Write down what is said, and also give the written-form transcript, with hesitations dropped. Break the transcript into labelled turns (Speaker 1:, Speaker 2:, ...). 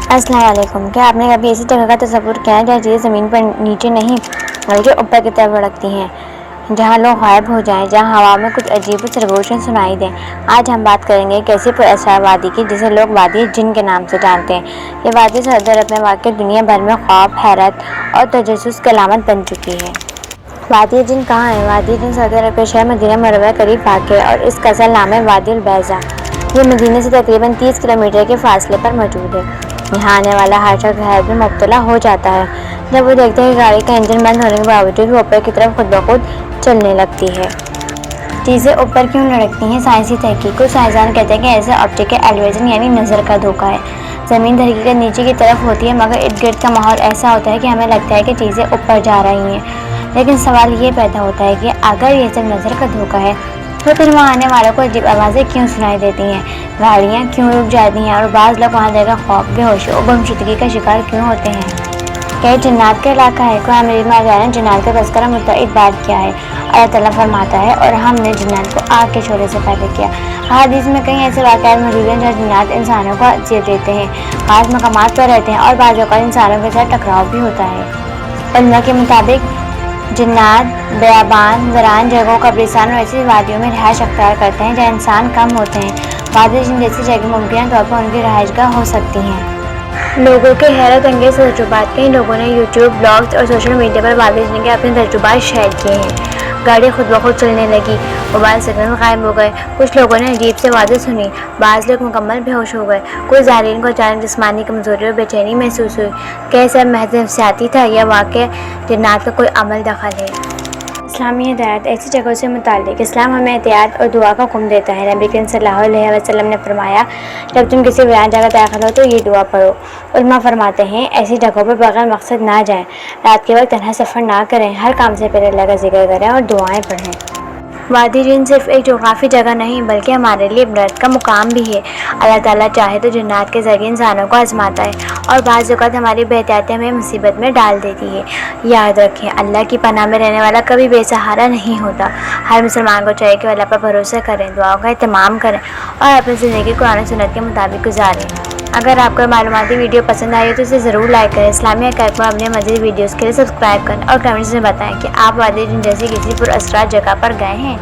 Speaker 1: السلام علیکم۔ کیا آپ نے کبھی ایسی جگہ کا تصور کیا ہے جہاں چیزیں زمین پر نیچے نہیں بلکہ اوپر کی طرف بڑھتی ہیں، جہاں لوگ غائب ہو جائیں، جہاں ہوا میں کچھ عجیب و سرگوشیں سنائی دیں؟ آج ہم بات کریں گے ایک ایسی پراسرار وادی کی جسے لوگ وادی جن کے نام سے جانتے ہیں۔ یہ وادی سعودی عرب میں واقع دنیا بھر میں خوف، حیرت اور تجسس کی علامت بن چکی ہے۔ وادی جن کہاں ہے؟ وادی جن سعودی عرب کے شہر مدینہ منورہ کے قریب واقع ہے اور اس کا اصل نام ہے وادی البیضاء۔ یہ مدینہ سے تقریباً 30 کلومیٹر کے فاصلے پر موجود ہے۔ یہاں آنے والا ہر شخص حیرت میں مبتلا ہو جاتا ہے جب وہ دیکھتا ہے کہ گاڑی کا انجن بند ہونے کے باوجود وہ اوپر کی طرف خود بخود چلنے لگتی ہے۔ چیزیں اوپر کیوں لڑکتی ہیں؟ سائنسی تحقیق۔ کچھ سائنسدان کہتے ہیں کہ ایسے آپٹیکل ایلیویشن یعنی نظر کا دھوکہ ہے۔ زمین در حقیقت نیچے کی طرف ہوتی ہے مگر ارد گرد کا ماحول ایسا ہوتا ہے کہ ہمیں لگتا ہے کہ چیزیں اوپر جا رہی ہیں۔ لیکن سوال یہ پیدا ہوتا ہے کہ اگر یہ صرف نظر کا دھوکہ ہے تو پھر وہاں آنے والوں کو عجیب آوازیں کیوں سنائی دیتی ہیں؟ گاڑیاں کیوں رک جاتی ہیں اور بعض لوگ وہاں دیکھ کر خوف، بے ہوشی اور گمشدگی کا شکار کیوں ہوتے ہیں؟ کیا یہ جنات کا علاقہ ہے؟ قرآن مجید میں اللہ نے جنات کا تذکرہ متعدد بار کیا ہے۔ اللہ تعالیٰ فرماتا ہے اور ہم نے جنات کو آگ کے شعلے سے پیدا کیا۔ احادیث میں کئی ایسے واقعات موجود ہیں جہاں جنات انسانوں کو اذیت دیتے ہیں، بعض مقامات پر رہتے ہیں اور بعض اوقات انسانوں کے ساتھ ٹکراؤ بھی ہوتا ہے۔ علماء کے مطابق جنات بیابان، ویران جگہوں، قبرستان اور ایسی وادیوں میں رہائش اختیار کرتے ہیں جہاں انسان کم ہوتے ہیں۔ وادی جن جیسی جگہ ممکنہ طور پر ان کی رہائش گاہ ہو سکتی ہیں۔ لوگوں کے حیرت انگیز تجربات۔ کئی لوگوں نے یوٹیوب، بلاگز اور سوشل میڈیا پر وادی جن کے اپنے تجربات شیئر کیے ہیں۔ گاڑی خود بخود چلنے لگی، موبائل سگنل غائب ہو گئے، کچھ لوگوں نے عجیب سے آوازیں سنی، بعض لوگ مکمل بے ہوش ہو گئے، کچھ زائرین کو اچانک جسمانی کمزوری اور بے چینی محسوس ہوئی۔ کیا یہ سب محض نفسیاتی تھا یا واقعی جنات کا کوئی عمل دخل ہے؟ اسلامی ہدایت۔ ایسی جگہوں سے متعلق اسلام ہمیں احتیاط اور دعا کا حکم دیتا ہے۔ نبی کریم صلی اللہ علیہ وسلم نے فرمایا، جب تم کسی ویران جگہ داخل ہو تو یہ دعا پڑھو۔ علماء فرماتے ہیں ایسی جگہوں پر بغیر مقصد نہ جائیں، رات کے وقت تنہا سفر نہ کریں، ہر کام سے پہلے اللہ کا ذکر کریں اور دعائیں پڑھیں۔ وادی جن صرف ایک جغرافی جگہ نہیں بلکہ ہمارے لیے عبرت کا مقام بھی ہے۔ اللہ تعالیٰ چاہے تو جنات کے ذریعے انسانوں کو آزماتا ہے اور بعض اوقات ہماری بے احتیاطی ہمیں مصیبت میں ڈال دیتی ہے۔ یاد رکھیں، اللہ کی پناہ میں رہنے والا کبھی بے سہارا نہیں ہوتا۔ ہر مسلمان کو چاہیے کہ وہ اللہ پر بھروسہ کریں، دعاؤں کا اہتمام کریں اور اپنی زندگی قرآن و سنت کے مطابق گزاریں۔ اگر آپ کو معلوماتی ویڈیو پسند آئی تو اسے ضرور لائک کریں۔ اسلامی حقائق پر اپنے مزید ویڈیوز کے لیے سبسکرائب کریں اور کمنٹس میں بتائیں کہ آپ وادی جن جیسی کسی پراسرار جگہ پر گئے ہیں۔